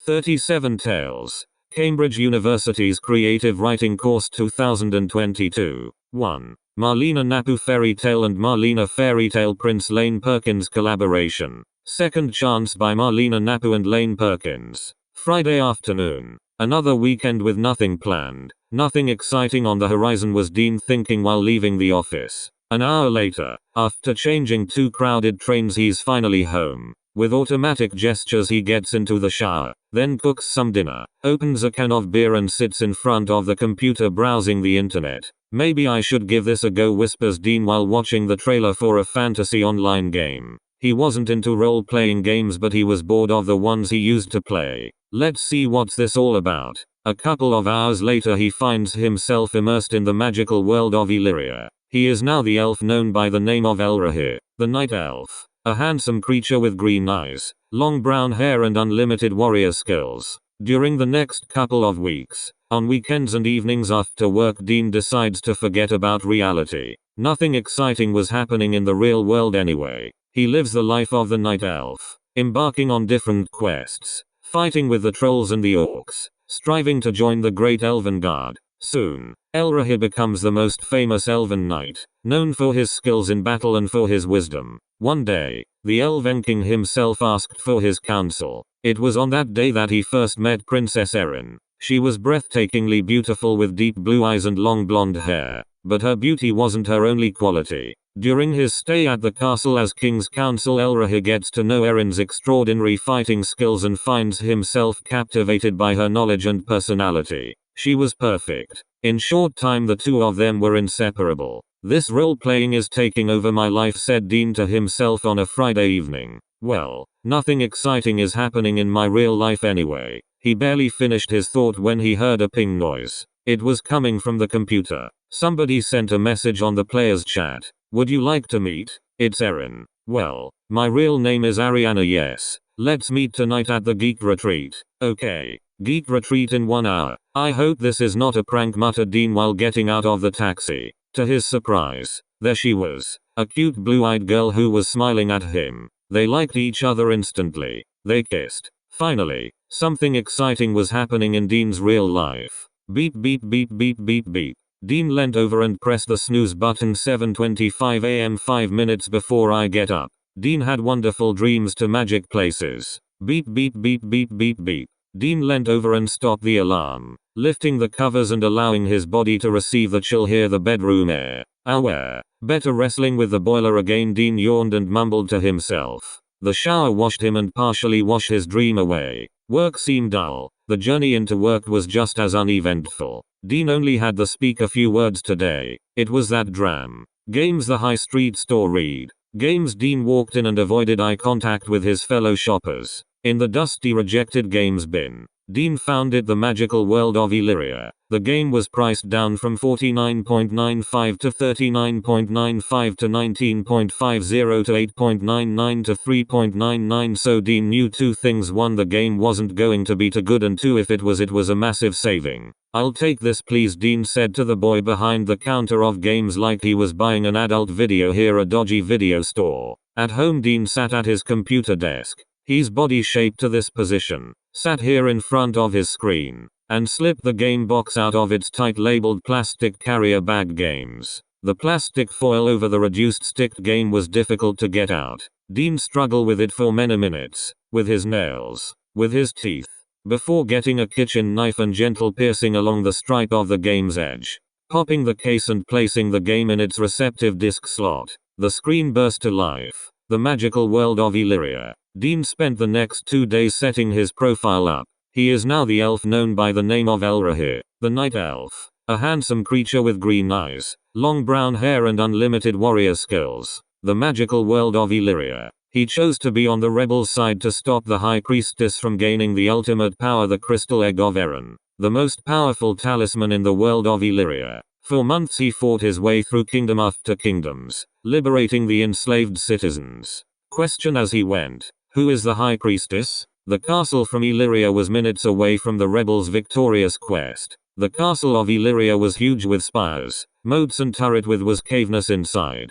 37 Tales. Cambridge University's Creative Writing Course 2022. 1. Marlena Napu Fairy Tale and Marlena Fairy Tale Prince Lane Perkins collaboration. Second Chance by Marlena Napu and Lane Perkins. Friday afternoon. Another weekend with nothing planned. Nothing exciting on the horizon, was Dean thinking while leaving the office. An hour later, after changing 2 crowded trains, he's finally home. With automatic gestures he gets into the shower, then cooks some dinner, opens a can of beer and sits in front of the computer browsing the internet. Maybe I should give this a go, whispers Dean while watching the trailer for a fantasy online game. He wasn't into role-playing games, but he was bored of the ones he used to play. Let's see what's this all about. A couple of hours later he finds himself immersed in the magical world of Illyria. He is now the elf known by the name of Elrahir, the night elf. A handsome creature with green eyes, long brown hair and unlimited warrior skills. During the next couple of weeks, on weekends and evenings after work, Dean decides to forget about reality. Nothing exciting was happening in the real world anyway. He lives the life of the night elf, embarking on different quests, fighting with the trolls and the orcs, striving to join the great elven guard. Soon, Elrahir becomes the most famous elven knight, known for his skills in battle and for his wisdom. One day, the Elven King himself asked for his counsel. It was on that day that he first met Princess Erin. She was breathtakingly beautiful with deep blue eyes and long blonde hair. But her beauty wasn't her only quality. During his stay at the castle as King's Counsel, Elrahir gets to know Erin's extraordinary fighting skills and finds himself captivated by her knowledge and personality. She was perfect. In short time the two of them were inseparable. This role-playing is taking over my life, said Dean to himself on a Friday evening. Well, nothing exciting is happening in my real life anyway. He barely finished his thought when he heard a ping noise. It was coming from the computer. Somebody sent a message on the player's chat. Would you like to meet? It's Erin. Well, my real name is Ariana. Yes. Let's meet tonight at the Geek Retreat. Okay. Geek Retreat in 1 hour. I hope this is not a prank, muttered Dean while getting out of the taxi. To his surprise, there she was. A cute blue-eyed girl who was smiling at him. They liked each other instantly. They kissed. Finally, something exciting was happening in Dean's real life. Beep beep beep beep beep beep. Dean leant over and pressed the snooze button. 7:25 a.m. 5 minutes before I get up. Dean had wonderful dreams to magic places. Beep beep beep beep beep beep. Dean leant over and stopped the alarm, lifting the covers and allowing his body to receive the chill. Hear the bedroom air. Aware. Better wrestling with the boiler again. Dean yawned and mumbled to himself. The shower washed him and partially washed his dream away. Work seemed dull. The journey into work was just as uneventful. Dean only had to speak a few words today. It was that dram. Games the high street store read. Games. Dean walked in and avoided eye contact with his fellow shoppers. In the dusty rejected games bin, Dean found it, The Magical World of Illyria. The game was priced down from $49.95 to $39.95 to $19.50 to $8.99 to $3.99. So Dean knew 2 things. 1, the game wasn't going to be too good, and 2, if it was a massive saving. I'll take this please, Dean said to the boy behind the counter of games like he was buying an adult video. Here, a dodgy video store. At home, Dean sat at his computer desk. He's body shaped to this position, sat here in front of his screen, and slipped the game box out of its tight labeled plastic carrier bag. Games. The plastic foil over the reduced sticked game was difficult to get out. Dean struggled with it for many minutes, with his nails, with his teeth, before getting a kitchen knife and gentle piercing along the stripe of the game's edge, popping the case and placing the game in its receptive disc slot. The screen burst to life. The Magical World of Illyria. Dean spent the next 2 days setting his profile up. He is now the elf known by the name of Elrahir, the night elf. A handsome creature with green eyes, long brown hair and unlimited warrior skills. The Magical World of Illyria. He chose to be on the rebels' side to stop the High Priestess from gaining the ultimate power, the Crystal Egg of Erin, the most powerful talisman in the world of Illyria. For months he fought his way through kingdom after kingdoms, liberating the enslaved citizens. Question as he went. Who is the High Priestess? The castle from Illyria was minutes away from the rebels' victorious quest. The castle of Illyria was huge with spires, moats and turret with was caveness inside.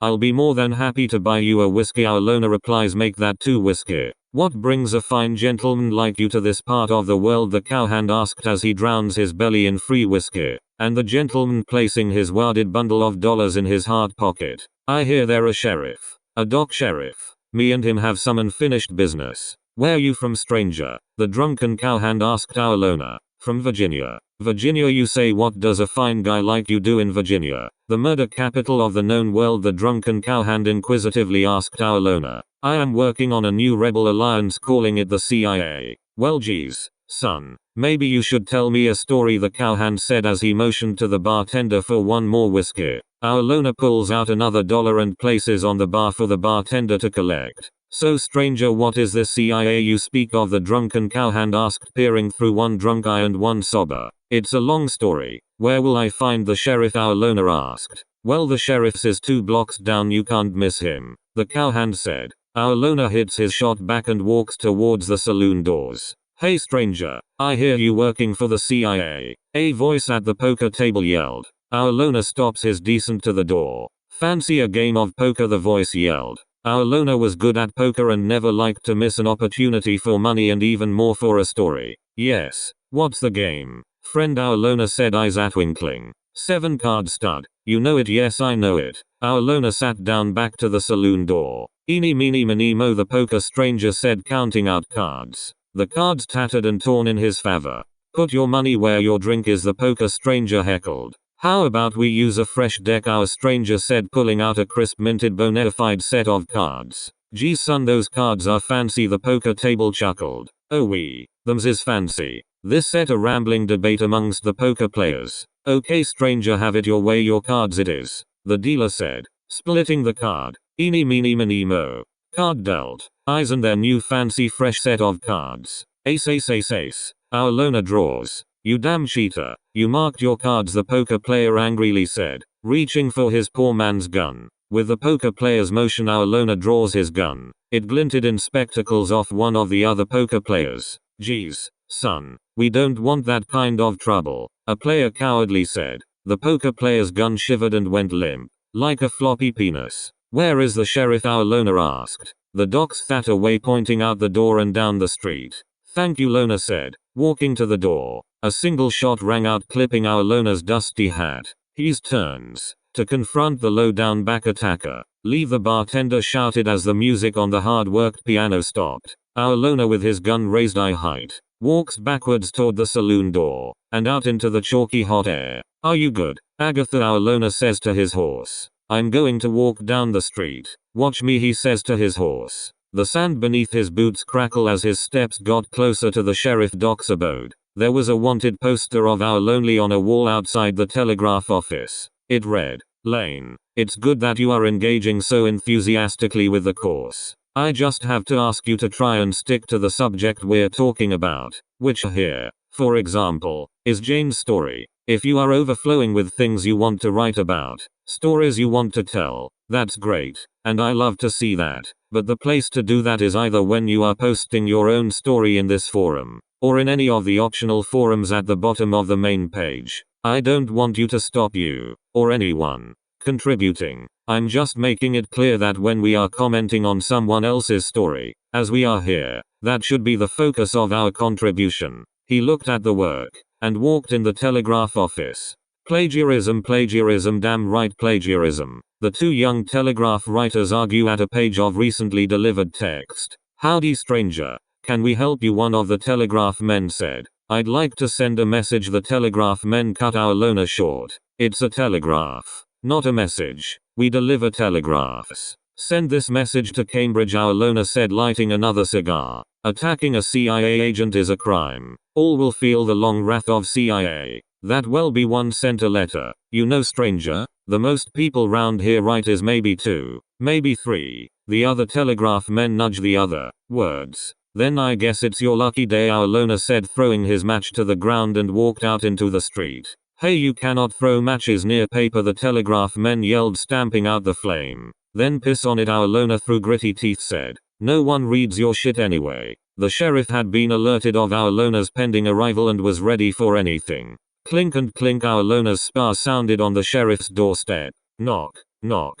I'll be more than happy to buy you a whiskey. Our loner replies, make that 2 whiskey. What brings a fine gentleman like you to this part of the world? The cowhand asked as he drowns his belly in free whiskey, and the gentleman placing his warded bundle of dollars in his hard pocket. I hear they're a sheriff. A dock sheriff. Me and him have some unfinished business. Where you from, stranger? The drunken cowhand asked our loner. From Virginia. Virginia, you say? What does a fine guy like you do in Virginia, the murder capital of the known world? The drunken cowhand inquisitively asked our loner. I am working on a new rebel alliance, calling it the CIA. Well geez, son, maybe you should tell me a story, the cowhand said as he motioned to the bartender for 1 more whiskey. Our loner pulls out another dollar and places on the bar for the bartender to collect. So stranger, what is this CIA you speak of? The drunken cowhand asked, peering through one drunk eye and one sober. It's a long story. Where will I find the sheriff? Our loner asked. Well, the sheriff's is 2 blocks down, you can't miss him, the cowhand said. Our loner hits his shot back and walks towards the saloon doors. Hey stranger, I hear you working for the CIA, a voice at the poker table yelled. Our loner stops his descent to the door. Fancy a game of poker? The voice yelled. Our loner was good at poker and never liked to miss an opportunity for money, and even more for a story. Yes. What's the game, friend? Our loner said, eyes twinkling. 7 card stud. You know it? Yes, I know it. Our loner sat down back to the saloon door. Eeny meeny miny mo, the poker stranger said, counting out cards. The cards tattered and torn in his favor. Put your money where your drink is, the poker stranger heckled. How about we use a fresh deck? Our stranger said, pulling out a crisp minted bona fide set of cards. Geez son, those cards are fancy, the poker table chuckled. Oh wee, them's is fancy. This set a rambling debate amongst the poker players. Okay stranger, have it your way, your cards it is, the dealer said, splitting the card. Eeny meeny miny mo. Card dealt. Eyes and their new fancy fresh set of cards. Ace ace ace ace. Our loner draws. You damn cheater. You marked your cards, the poker player angrily said, reaching for his poor man's gun. With the poker player's motion, our loner draws his gun. It glinted in spectacles off one of the other poker players. Geez, son, we don't want that kind of trouble, a player cowardly said. The poker player's gun shivered and went limp, like a floppy penis. Where is the sheriff? Our loner asked. The doc sat away, pointing out the door and down the street. Thank you, loner said, walking to the door. A single shot rang out, clipping our loner's dusty hat. He turns to confront the low-down back attacker. Leave, the bartender shouted as the music on the hard-worked piano stopped. Our loner, with his gun raised eye height, walks backwards toward the saloon door and out into the chalky hot air. Are you good, Agatha? Our loner says to his horse. I'm going to walk down the street. Watch me, he says to his horse. The sand beneath his boots crackle as his steps got closer to the sheriff doc's abode. There was a wanted poster of Our Lonely on a wall outside the telegraph office. It read, Lane, it's good that you are engaging so enthusiastically with the course. I just have to ask you to try and stick to the subject we're talking about, which here, for example, is Jane's story. If you are overflowing with things you want to write about, stories you want to tell, that's great, and I love to see that. But the place to do that is either when you are posting your own story in this forum, or in any of the optional forums at the bottom of the main page. I don't want you to stop you, or anyone, contributing. I'm just making it clear that when we are commenting on someone else's story, as we are here, that should be the focus of our contribution. He looked at the work, and walked in the telegraph office. Plagiarism, plagiarism, damn right plagiarism. The 2 young telegraph writers argue at a page of recently delivered text. Howdy stranger, can we help you? One of the telegraph men said. I'd like to send a message. The telegraph men cut our loner short. It's a telegraph, not a message. We deliver telegraphs. Send this message to Cambridge, our loner said, lighting another cigar. Attacking a CIA agent is a crime. All will feel the long wrath of CIA. That will be one sent a letter. You know stranger, the most people round here write is maybe 2, maybe 3. The other telegraph men nudge the other words. Then I guess it's your lucky day, our loner said, throwing his match to the ground and walked out into the street. Hey, you cannot throw matches near paper, the telegraph men yelled, stamping out the flame. Then piss on it, our loner through gritty teeth said. No one reads your shit anyway. The sheriff had been alerted of our loner's pending arrival and was ready for anything. Clink and clink, our loner's spar sounded on the sheriff's doorstep. Knock, knock.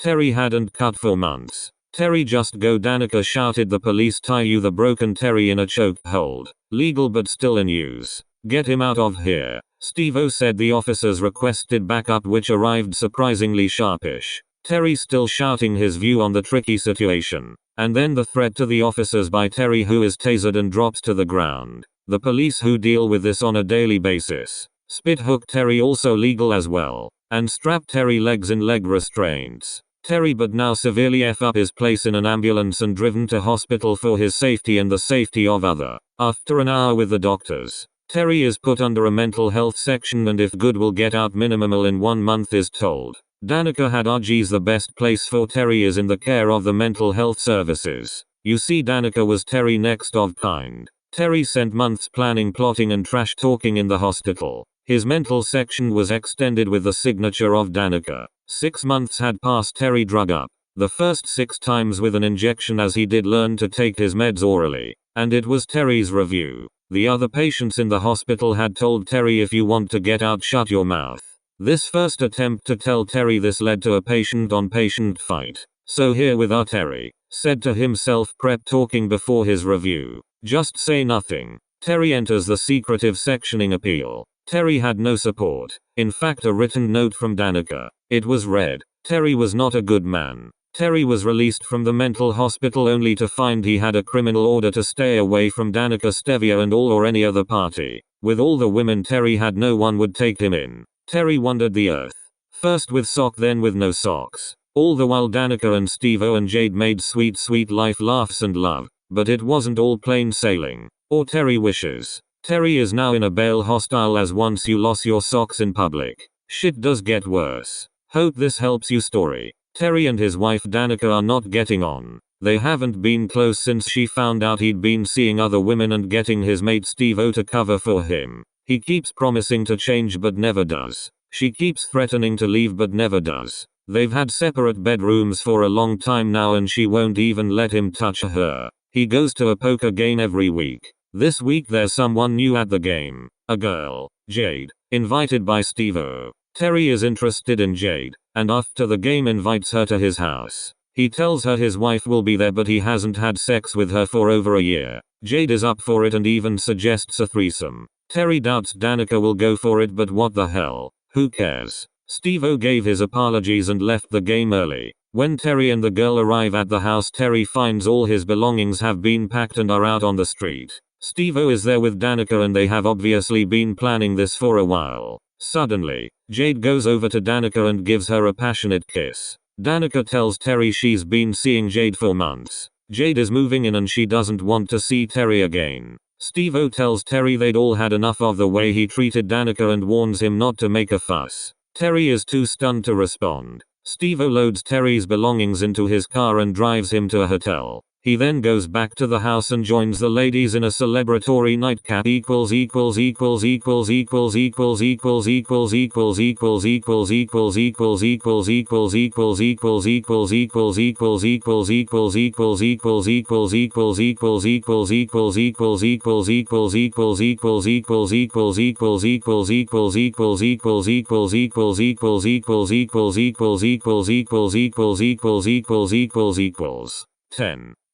Terry hadn't cut for months. Terry just go, Danica shouted. The police tie you the broken Terry in a choke hold. Legal but still in use. Get him out of here. Steve-O said. The officers requested backup which arrived surprisingly sharpish. Terry still shouting his view on the tricky situation. And then the threat to the officers by Terry, who is tasered and drops to the ground. The police who deal with this on a daily basis. Spit hook Terry, also legal as well. And strap Terry legs in leg restraints. Terry but now severely F up his place in an ambulance and driven to hospital for his safety and the safety of other. After an hour with the doctors, Terry is put under a mental health section and if good will get out minimal in 1 month is told. Danica had RG's the best place for Terry is in the care of the mental health services. You see, Danica was Terry next of kind. Terry spent months planning, plotting and trash talking in the hospital. His mental section was extended with the signature of Danica. 6 months had passed. Terry drug up. The first 6 times with an injection, as he did learn to take his meds orally. And it was Terry's review. The other patients in the hospital had told Terry, if you want to get out, shut your mouth. This first attempt to tell Terry this led to a patient-on-patient fight. So here with our Terry, said to himself, prep talking before his review. Just say nothing. Terry enters the secretive sectioning appeal. Terry had no support. In fact, a written note from Danica. It was read. Terry was not a good man. Terry was released from the mental hospital only to find he had a criminal order to stay away from Danica, Stevia and all or any other party. With all the women Terry had, no one would take him in. Terry wandered the earth. First with sock, then with no socks. All the while Danica and Steve-O and Jade made sweet life laughs and love. But it wasn't all plain sailing. Or Terry wishes. Terry is now in a bail hostile as once you lost your socks in public. Shit does get worse. Hope this helps you story. Terry and his wife Danica are not getting on. They haven't been close since she found out he'd been seeing other women and getting his mate Steve-O to cover for him. He keeps promising to change but never does. She keeps threatening to leave but never does. They've had separate bedrooms for a long time now and she won't even let him touch her. He goes to a poker game every week. This week there's someone new at the game. A girl, Jade, invited by Steve-O. Terry is interested in Jade, and after the game invites her to his house. He tells her his wife will be there but he hasn't had sex with her for over a year. Jade is up for it and even suggests a threesome. Terry doubts Danica will go for it, but what the hell, who cares? Steve-O gave his apologies and left the game early. When Terry and the girl arrive at the house, Terry finds all his belongings have been packed and are out on the street. Steve-O is there with Danica and they have obviously been planning this for a while. Suddenly, Jade goes over to Danica and gives her a passionate kiss. Danica tells Terry she's been seeing Jade for months. Jade is moving in and she doesn't want to see Terry again. Steve-O tells Terry they'd all had enough of the way he treated Danica and warns him not to make a fuss. Terry is too stunned to respond. Steve-O loads Terry's belongings into his car and drives him to a hotel. He then goes back to the house and joins the ladies in a celebratory nightcap.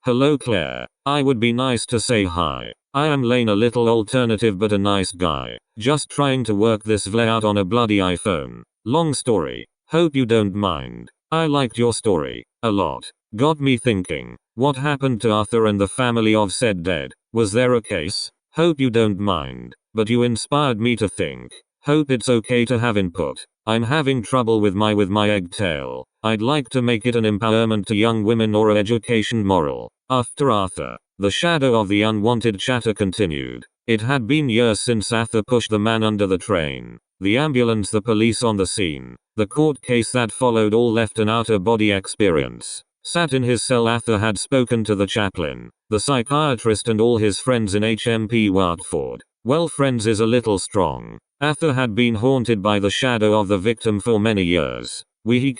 Hello Claire. I would be nice to say hi. I am Lane, a little alternative but a nice guy. Just trying to work this vlog out on a bloody iPhone. Long story. Hope you don't mind. I liked your story a lot. Got me thinking. What happened to Arthur and the family of said dead? Was there a case? Hope you don't mind. But you inspired me to think. Hope it's okay to have input. I'm having trouble with my egg tail. I'd like to make it an empowerment to young women or a education moral. After Arthur, the shadow of the unwanted chatter continued. It had been years since Arthur pushed the man under the train. The ambulance, the police on the scene, the court case that followed all left an out-of-body experience. Sat in his cell, Arthur had spoken to the chaplain, the psychiatrist and all his friends in HMP Watford. Well, friends is a little strong. Arthur had been haunted by the shadow of the victim for many years. He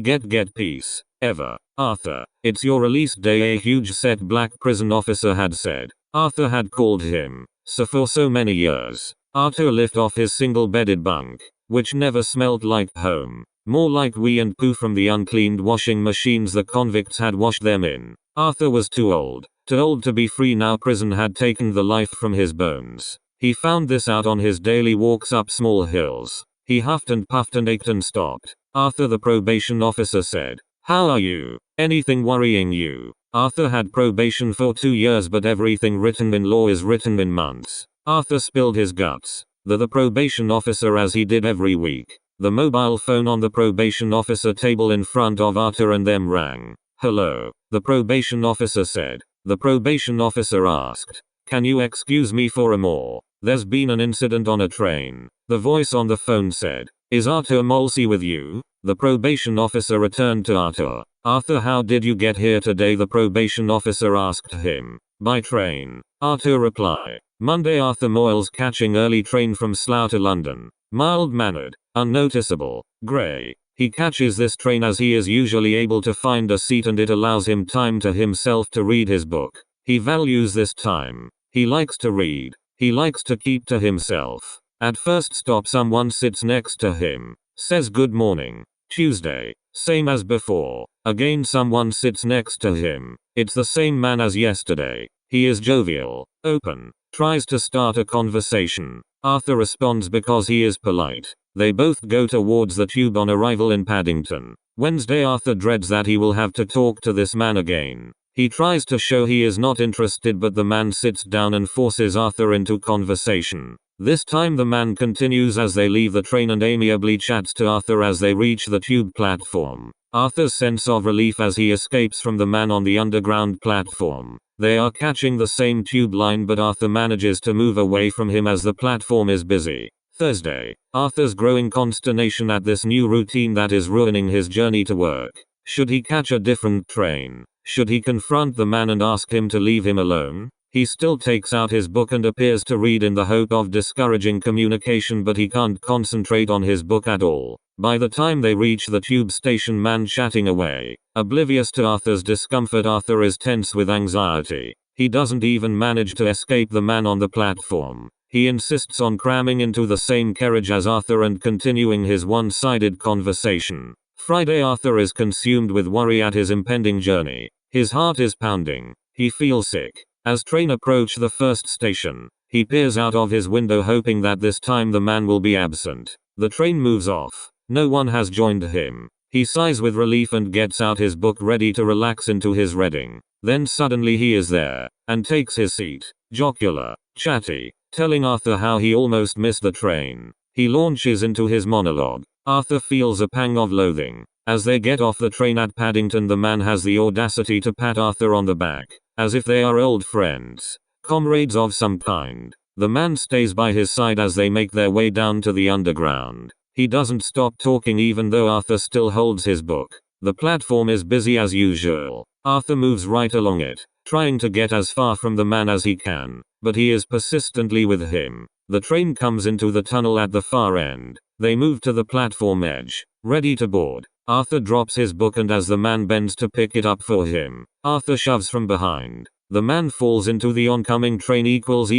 get peace. Ever. Arthur, it's your release day, a huge set black prison officer had said. Arthur had called him. So for so many years. Arthur lived off his single-bedded bunk, which never smelled like home. More like wee and poo from the uncleaned washing machines the convicts had washed them in. Arthur was too old to be free now. Prison had taken the life from his bones. He found this out on his daily walks up small hills. He huffed and puffed and ached and stopped. Arthur, the probation officer said. How are you? Anything worrying you? Arthur had probation for 2 years, but everything written in law is written in months. Arthur spilled his guts. The probation officer, as he did every week. The mobile phone on the probation officer table in front of Arthur and them rang. Hello, the probation officer said. The probation officer asked. Can you excuse me for a more? There's been an incident on a train. The voice on the phone said. Is Arthur Molsey with you? The probation officer returned to Arthur. Arthur, how did you get here today? The probation officer asked him. By train. Arthur replied. Monday. Arthur Moyles catching early train from Slough to London. Mild-mannered, unnoticeable, grey. He catches this train as he is usually able to find a seat and it allows him time to himself to read his book. He values this time. He likes to read. He likes to keep to himself. At first stop someone sits next to him. Says good morning. Tuesday. Same as before. Again someone sits next to him. It's the same man as yesterday. He is jovial. Open. Tries to start a conversation. Arthur responds because he is polite. They both go towards the tube on arrival in Paddington. Wednesday. Arthur dreads that he will have to talk to this man again. He tries to show he is not interested, but the man sits down and forces Arthur into conversation. This time the man continues as they leave the train and amiably chats to Arthur as they reach the tube platform. Arthur's sense of relief as he escapes from the man on the underground platform. They are catching the same tube line, but Arthur manages to move away from him as the platform is busy. Thursday. Arthur's growing consternation at this new routine that is ruining his journey to work. Should he catch a different train? Should he confront the man and ask him to leave him alone? He still takes out his book and appears to read in the hope of discouraging communication, but he can't concentrate on his book at all. By the time they reach the tube station, man chatting away. Oblivious to Arthur's discomfort, Arthur is tense with anxiety. He doesn't even manage to escape the man on the platform. He insists on cramming into the same carriage as Arthur and continuing his one-sided conversation. Friday. Arthur is consumed with worry at his impending journey. His heart is pounding. He feels sick. As train approach the first station, he peers out of his window hoping that this time the man will be absent. The train moves off. No one has joined him. He sighs with relief and gets out his book ready to relax into his reading. Then suddenly he is there, and takes his seat. Jocular, chatty, telling Arthur how he almost missed the train. He launches into his monologue. Arthur feels a pang of loathing. As they get off the train at Paddington, the man has the audacity to pat Arthur on the back, as if they are old friends, comrades of some kind. The man stays by his side as they make their way down to the underground. He doesn't stop talking even though Arthur still holds his book. The platform is busy as usual. Arthur moves right along it, trying to get as far from the man as he can, but he is persistently with him. The train comes into the tunnel at the far end. They move to the platform edge, ready to board. Arthur drops his book, and as the man bends to pick it up for him, Arthur shoves from behind. The man falls into the oncoming train. Equals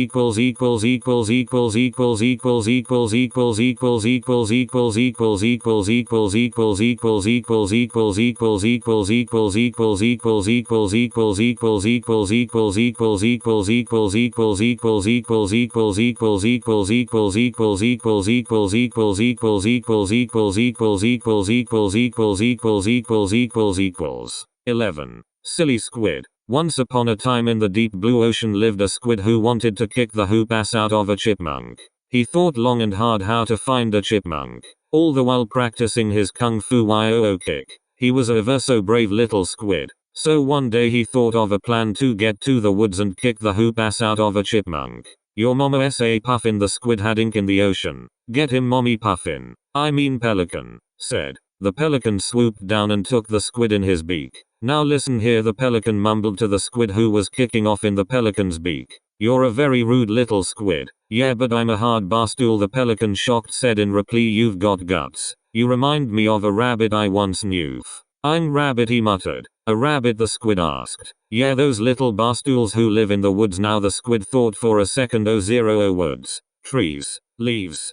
11. Silly Squid. Once upon a time in the deep blue ocean lived a squid who wanted to kick the hoop ass out of a chipmunk. He thought long and hard how to find a chipmunk, all the while practicing his kung fu YOO kick. He was a ever so brave little squid. So one day he thought of a plan to get to the woods and kick the hoop ass out of a chipmunk. Your mama sa Puffin. The squid had ink in the ocean. Get him, mommy Puffin. I mean pelican, said. The pelican swooped down and took the squid in his beak. Now listen here, the pelican mumbled to the squid who was kicking off in the pelican's beak. You're a very rude little squid. Yeah, but I'm a hard barstool, the pelican shocked said in reply. You've got guts. You remind me of a rabbit I once knew. I'm rabbit, he muttered. A rabbit, the squid asked. Yeah, those little barstools who live in the woods. Now the squid thought for a second. 0 woods, trees, leaves,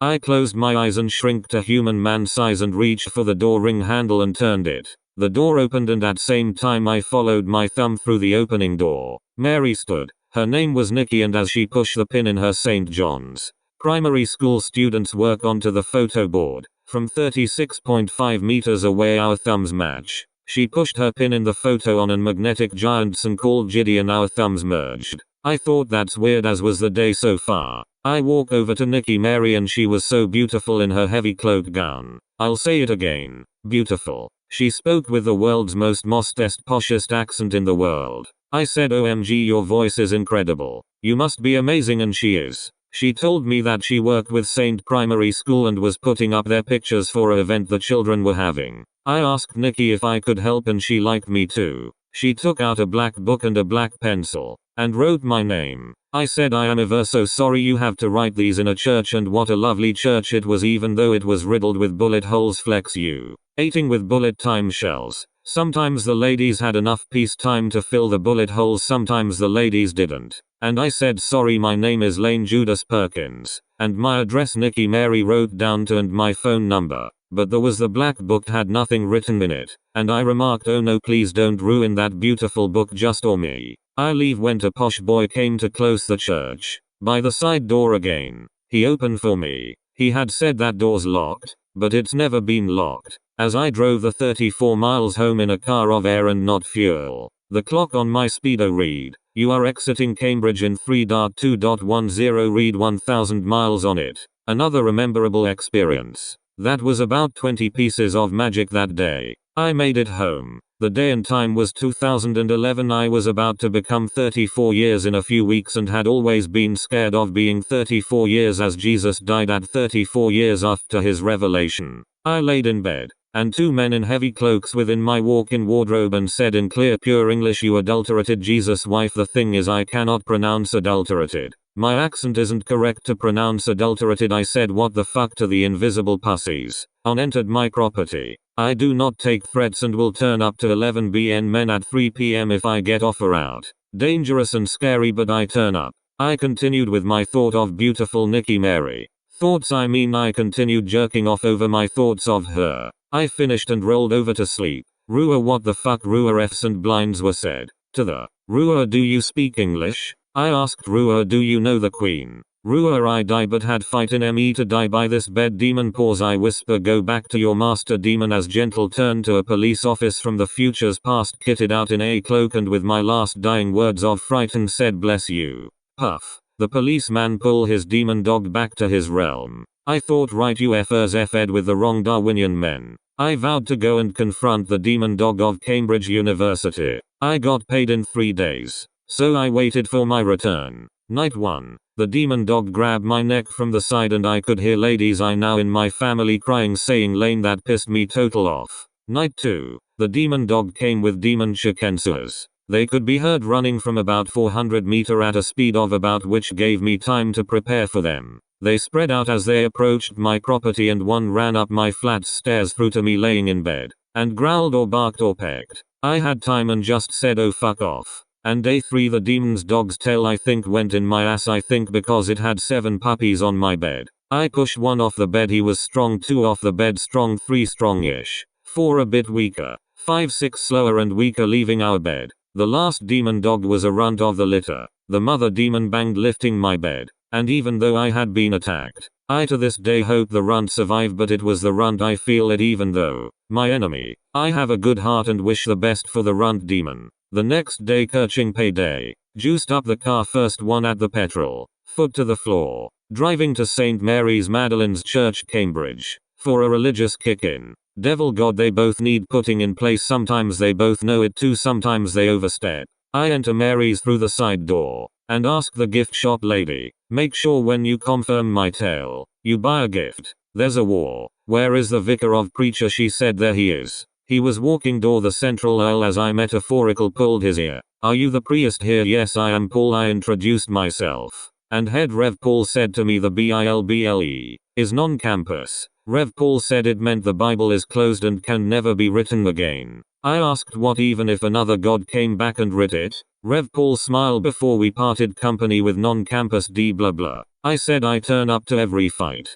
I closed my eyes and shrinked to human man size and reached for the door ring handle and turned it. The door opened and at same time I followed my thumb through the opening door. Mary stood. Her name was Nikki, and as she pushed the pin in her St. John's primary school student's work onto the photo board, from 36.5 meters away our thumbs match. She pushed her pin in the photo on an magnetic giant and called Jiddy and our thumbs merged. I thought that's weird, as was the day so far. I walk over to Nikki Mary and she was so beautiful in her heavy cloak gown. I'll say it again. Beautiful. She spoke with the world's most mostest poshest accent in the world. I said, OMG, your voice is incredible. You must be amazing, and she is. She told me that she worked with Saint Primary School and was putting up their pictures for an event the children were having. I asked Nikki if I could help and she liked me too. She took out a black book and a black pencil and wrote my name. I said, I am ever so sorry you have to write these in a church, and what a lovely church it was, even though it was riddled with bullet holes. Flex you. Eating with bullet time shells. Sometimes the ladies had enough peace time to fill the bullet holes, sometimes the ladies didn't. And I said, sorry, my name is Lane Judas Perkins. And my address Nikki Mary wrote down to, and my phone number. But there was the black book had nothing written in it. And I remarked, oh no, please don't ruin that beautiful book just for me. I leave when a posh boy came to close the church. By the side door again. He opened for me. He had said that door's locked, but it's never been locked. As I drove the 34 miles home in a car of air and not fuel, the clock on my speedo read, you are exiting Cambridge in 3.2.10, read 1000 miles on it. Another rememberable experience. That was about 20 pieces of magic that day. I made it home. The day and time was 2011. I was about to become 34 years in a few weeks and had always been scared of being 34 years, as Jesus died at 34 years after his revelation. I laid in bed, and two men in heavy cloaks within my walk-in wardrobe and said in clear pure English, you adulterated Jesus' wife. The thing is, I cannot pronounce adulterated. My accent isn't correct to pronounce adulterated. I said what the fuck to the invisible pussies. On entered my property. I do not take threats and will turn up to 11 BN men at 3 PM if I get offer out. Dangerous and scary, but I turn up. I continued with my thought of beautiful Nikki Mary. Thoughts, I mean I continued jerking off over my thoughts of her. I finished and rolled over to sleep. Rua, what the fuck? Rua F's and blinds were said. To the Rua, do you speak English? I asked Rua, do you know the queen? Rua, I die but had fight in me to die by this bed demon. Pause, I whisper, go back to your master demon, as gentle turn to a police office from the future's past, kitted out in a cloak and with my last dying words of fright, and said, bless you. Puff. The policeman pull his demon dog back to his realm. I thought, right, you effers effed with the wrong Darwinian men. I vowed to go and confront the demon dog of Cambridge University. I got paid in 3 days. So I waited for my return. Night 1. The demon dog grabbed my neck from the side and I could hear ladies I know in my family crying, saying, Lane, that pissed me total off. Night 2. The demon dog came with demon Chickenverse. They could be heard running from about 400 meters at a speed of about, which gave me time to prepare for them. They spread out as they approached my property, and one ran up my flat stairs through to me laying in bed, and growled or barked or pecked. I had time and just said, oh fuck off. And day 3, the demon's dog's tail I think went in my ass, I think because it had 7 puppies on my bed. I pushed 1 off the bed, he was strong, 2 off the bed strong, 3 strongish, 4 a bit weaker, 5 6 slower and weaker leaving our bed. The last demon dog was a runt of the litter. The mother demon banged lifting my bed. And even though I had been attacked, I to this day hope the runt survived, but it was the runt, I feel it, even though my enemy. I have a good heart and wish the best for the runt demon. The next day, Kerching payday. Juiced up the car, first one at the petrol. Foot to the floor. Driving to St. Mary's Magdalene's Church, Cambridge. For a religious kick-in. Devil God, they both need putting in place. Sometimes they both know it too, sometimes they overstep. I enter Mary's through the side door. And ask the gift shop lady, make sure when you confirm my tale, you buy a gift. There's a war. Where is the vicar of preacher? She said, there he is. He was walking door the central aisle as I metaphorical pulled his ear. Are you the priest here? Yes, I am Paul. I introduced myself. And head Rev Paul said to me, the Bible is non-campus. Rev Paul said it meant the Bible is closed and can never be written again. I asked what, even if another God came back and writ it? Rev Paul smiled before we parted company with non-campus D blah blah. I said I turn up to every fight.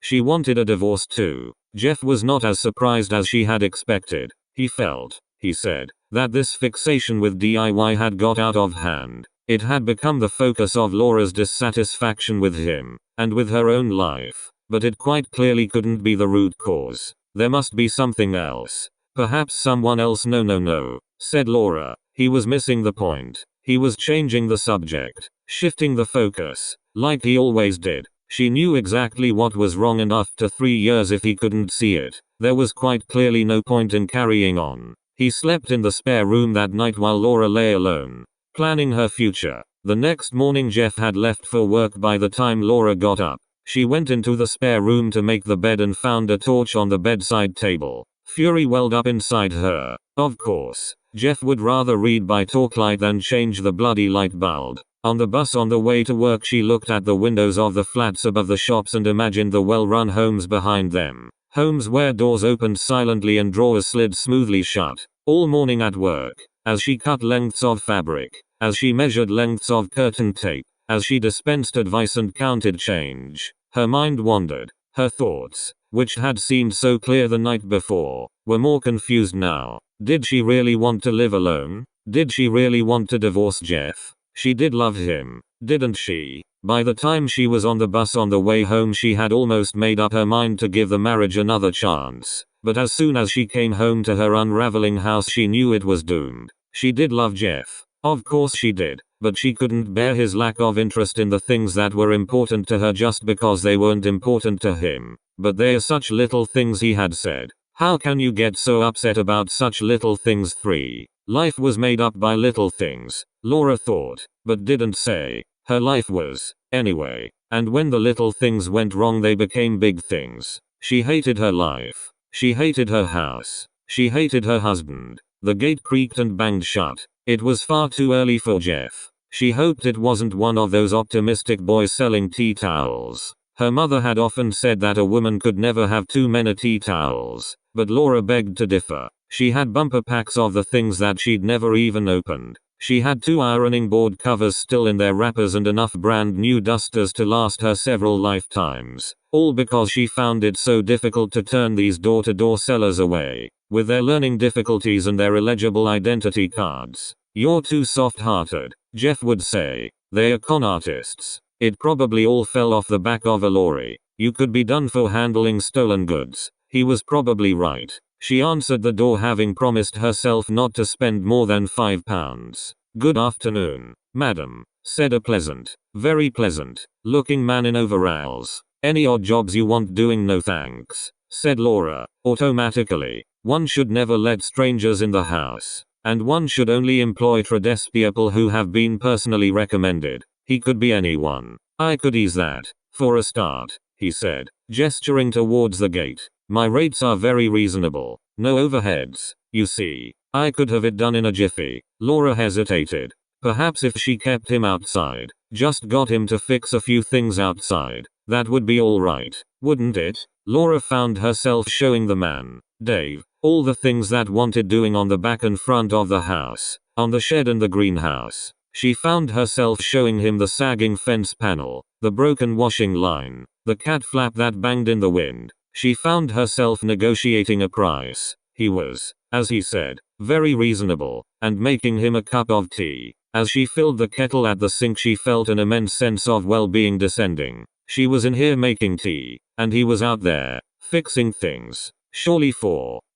She wanted a divorce too. Jeff was not as surprised as she had expected. He felt, he said, that this fixation with DIY had got out of hand. It had become the focus of Laura's dissatisfaction with him, and with her own life. But it quite clearly couldn't be the root cause. There must be something else. Perhaps someone else. No, said Laura. He was missing the point. He was changing the subject, shifting the focus, like he always did. She knew exactly what was wrong, and after 3 years if he couldn't see it, there was quite clearly no point in carrying on. He slept in the spare room that night while Laura lay alone, planning her future. The next morning Jeff had left for work by the time Laura got up. She went into the spare room to make the bed and found a torch on the bedside table. Fury welled up inside her. Of course, Jeff would rather read by torchlight than change the bloody light bulb. On the bus on the way to work she looked at the windows of the flats above the shops and imagined the well-run homes behind them. Homes where doors opened silently and drawers slid smoothly shut. All morning at work, as she cut lengths of fabric, as she measured lengths of curtain tape, as she dispensed advice and counted change, her mind wandered. Her thoughts, which had seemed so clear the night before, were more confused now. Did she really want to live alone? Did she really want to divorce Jeff? She did love him, didn't she? By the time she was on the bus on the way home she had almost made up her mind to give the marriage another chance. But as soon as she came home to her unraveling house she knew it was doomed. She did love Jeff. Of course she did. But she couldn't bear his lack of interest in the things that were important to her just because they weren't important to him. But they're such little things, he had said. How can you get so upset about such little things? 3. Life was made up by little things, Laura thought, but didn't say. Her life was, anyway. And when the little things went wrong they became big things. She hated her life. She hated her house. She hated her husband. The gate creaked and banged shut. It was far too early for Jeff. She hoped it wasn't one of those optimistic boys selling tea towels. Her mother had often said that a woman could never have too many tea towels, but Laura begged to differ. She had bumper packs of the things that she'd never even opened. She had 2 ironing board covers still in their wrappers and enough brand new dusters to last her several lifetimes. All because she found it so difficult to turn these door-to-door sellers away, with their learning difficulties and their illegible identity cards. You're too soft-hearted, Jeff would say. They're con artists. It probably all fell off the back of a lorry. You could be done for handling stolen goods. He was probably right. She answered the door having promised herself not to spend more than £5. Good afternoon, madam, said a pleasant, very pleasant, looking man in overalls. Any odd jobs you want doing? No thanks, said Laura, automatically. One should never let strangers in the house. And one should only employ tradespeople who have been personally recommended. He could be anyone. I could ease that. For a start, he said, gesturing towards the gate. My rates are very reasonable. No overheads. You see, I could have it done in a jiffy. Laura hesitated. Perhaps if she kept him outside, just got him to fix a few things outside, that would be alright, wouldn't it? Laura found herself showing the man, Dave, all the things that wanted doing on the back and front of the house, on the shed and the greenhouse. She found herself showing him the sagging fence panel, the broken washing line, the cat flap that banged in the wind. She found herself negotiating a price. He was, as he said, very reasonable, and making him a cup of tea. As she filled the kettle at the sink she felt an immense sense of well-being descending. She was in here making tea, and he was out there, fixing things. Surely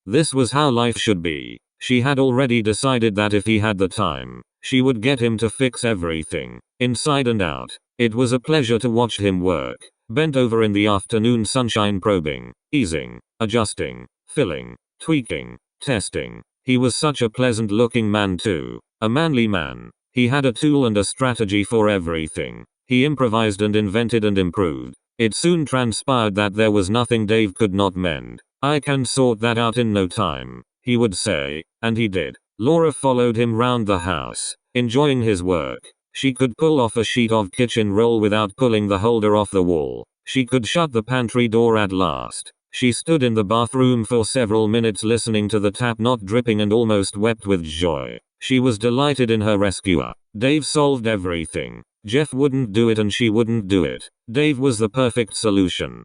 this was how life should be. She had already decided that if he had the time, she would get him to fix everything, inside and out. It was a pleasure to watch him work, bent over in the afternoon sunshine, probing, easing, adjusting, filling, tweaking, testing. He was such a pleasant looking man too, a manly man. He had a tool and a strategy for everything. He improvised and invented and improved. It soon transpired that there was nothing Dave could not mend. I can sort that out in no time, he would say, and he did. Laura followed him round the house, enjoying his work. She could pull off a sheet of kitchen roll without pulling the holder off the wall. She could shut the pantry door at last. She stood in the bathroom for several minutes listening to the tap not dripping and almost wept with joy. She was delighted in her rescuer. Dave solved everything. Jeff wouldn't do it and she wouldn't do it. Dave was the perfect solution.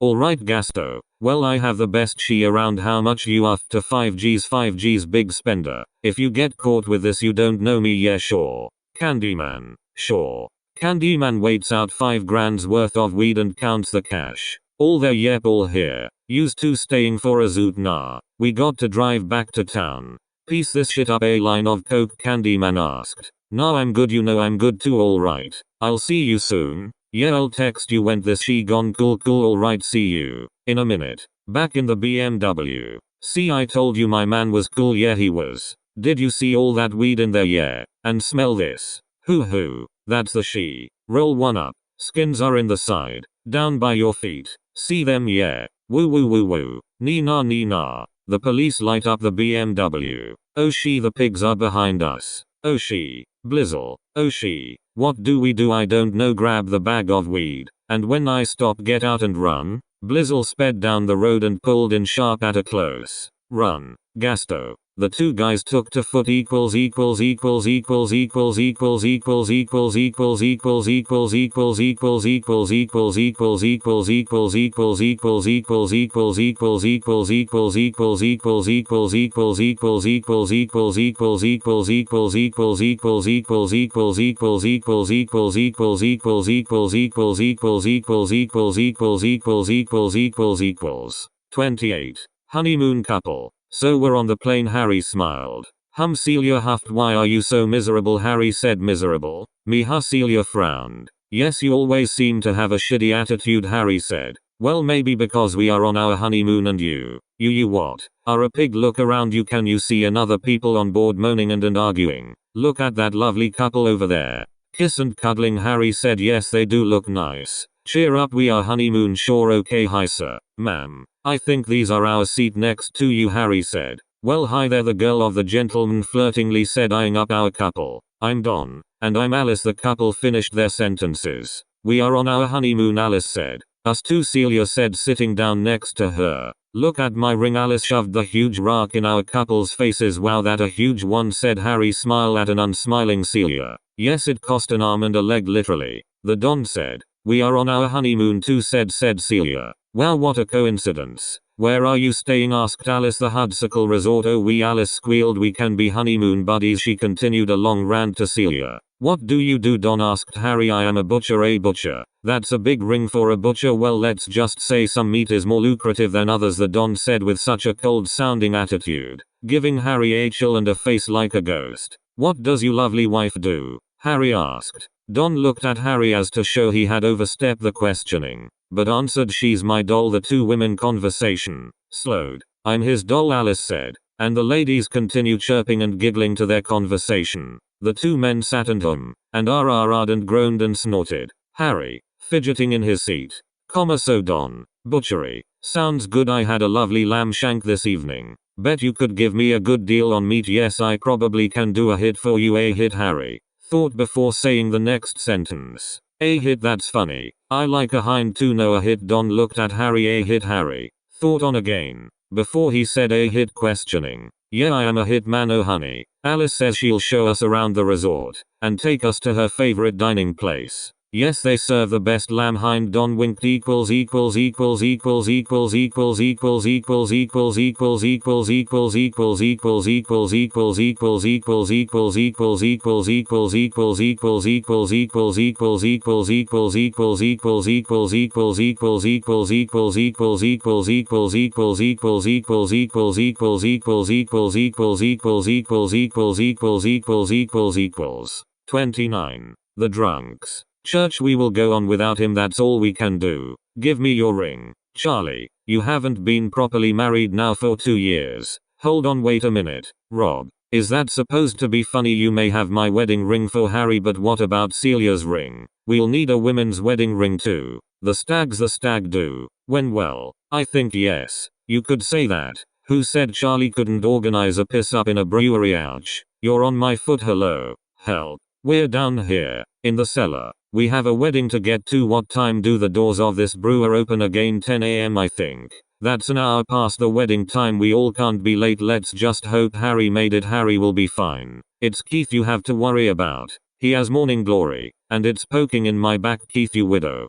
Alright Gasto. Well I have the best she around. How much you after 5Gs big spender. If you get caught with this you don't know me. Yeah sure. Candyman. Sure. Candyman waits out 5 grand's worth of weed and counts the cash. All there yep all here. Used to staying for a zoot nah. We got to drive back to town. Piece this shit up a line of coke Candyman asked. Nah I'm good you know I'm good too alright. I'll see you soon. Yeah I'll text you when this she gone cool alright see you. In a minute. Back in the BMW. See I told you my man was cool yeah he was. Did you see all that weed in there yeah? And smell this. Hoo. That's the she. Roll one up. Skins are in the side. Down by your feet. See them yeah. Woo. Nee nah. The police light up the BMW. Oh she the pigs are behind us. Oh she. Blizzle. Oh she. What do we do I don't know grab the bag of weed. And when I stop get out and run. Blizzle sped down the road and pulled in sharp at a close run. Gasto. The two guys took to foot equals equals 28. Honeymoon couple. So we're on the plane Harry smiled. Celia huffed why are you so miserable Harry said miserable. Me Celia frowned. Yes you always seem to have a shitty attitude Harry said. Well maybe because we are on our honeymoon and you what? Are a pig look around you can you see another people on board moaning and arguing. Look at that lovely couple over there. Kiss and cuddling Harry said yes they do look nice. Cheer up we are honeymoon sure okay hi sir. Ma'am. I think these are our seat next to you Harry said. Well hi there the girl of the gentleman flirtingly said eyeing up our couple. I'm Don. And I'm Alice the couple finished their sentences. We are on our honeymoon Alice said. Us too Celia said sitting down next to her. Look at my ring Alice shoved the huge rock in our couple's faces wow that a huge one said Harry smile at an unsmiling Celia. Yes it cost an arm and a leg literally. The Don said. We are on our honeymoon too said Celia. Wow what a coincidence. Where are you staying asked Alice the Hudsicle Resort oh we Alice squealed we can be honeymoon buddies she continued a long rant to Celia. What do you do Don asked Harry I am a butcher a butcher. That's a big ring for a butcher well let's just say some meat is more lucrative than others the Don said with such a cold sounding attitude. Giving Harry a chill and a face like a ghost. What does you lovely wife do? Harry asked. Don looked at Harry as to show he had overstepped the questioning. But answered she's my doll the two women conversation slowed. I'm his doll Alice said. And the ladies continued chirping and giggling to their conversation. The two men sat and and RR'd and groaned and snorted. Harry, fidgeting in his seat. So Don, butchery. Sounds good I had a lovely lamb shank this evening. Bet you could give me a good deal on meat yes I probably can do a hit for you a hit Harry. Thought before saying the next sentence. A hit that's funny. I like a hind too no a hit Don looked at Harry a hit Harry. Thought on again. Before he said a hit questioning. Yeah I am a hit man oh honey. Alice says she'll show us around the resort. And take us to her favorite dining place. Yes they serve the best lamb hind Don winked equals 28. The drunks. Church we will go on without him that's all we can do. Give me your ring. Charlie, you haven't been properly married now for 2 years. Hold on wait a minute. Rob, is that supposed to be funny you may have my wedding ring for Harry but what about Celia's ring? We'll need a women's wedding ring too. The stag do. When well, I think yes. You could say that. Who said Charlie couldn't organize a piss up in a brewery ouch? You're on my foot hello. Help. We're down here. In the cellar. We have a wedding to get to what time do the doors of this brewer open again 10 AM I think. That's an hour past the wedding time we all can't be late let's just hope Harry made it Harry will be fine. It's Keith you have to worry about. He has morning glory. And it's poking in my back Keith you widow.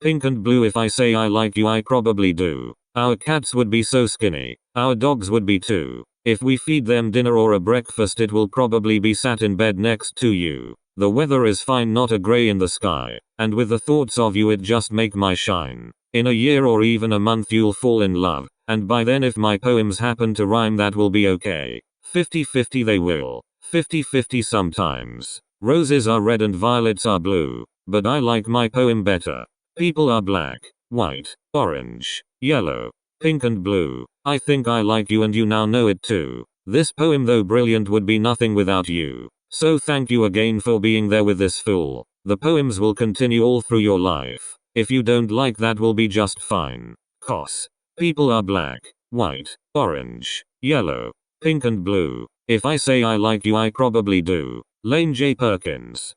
Pink and blue. If I say I like you, I probably do. Our cats would be so skinny. Our dogs would be too. If we feed them dinner or a breakfast, it will probably be sat in bed next to you. The weather is fine, not a gray in the sky. And with the thoughts of you, it just make my shine. In a year or even a month you'll fall in love. And by then if my poems happen to rhyme, that will be okay. 50-50 they will. 50-50 sometimes. Roses are red and violets are blue. But I like my poem better. People are black, white, orange, yellow, pink and blue. I think I like you and you now know it too. This poem, though brilliant, would be nothing without you. So thank you again for being there with this fool. The poems will continue all through your life. If you don't like, that will be just fine. Cos. People are black, white, orange, yellow, pink and blue. If I say I like you, I probably do. Lane J. Perkins.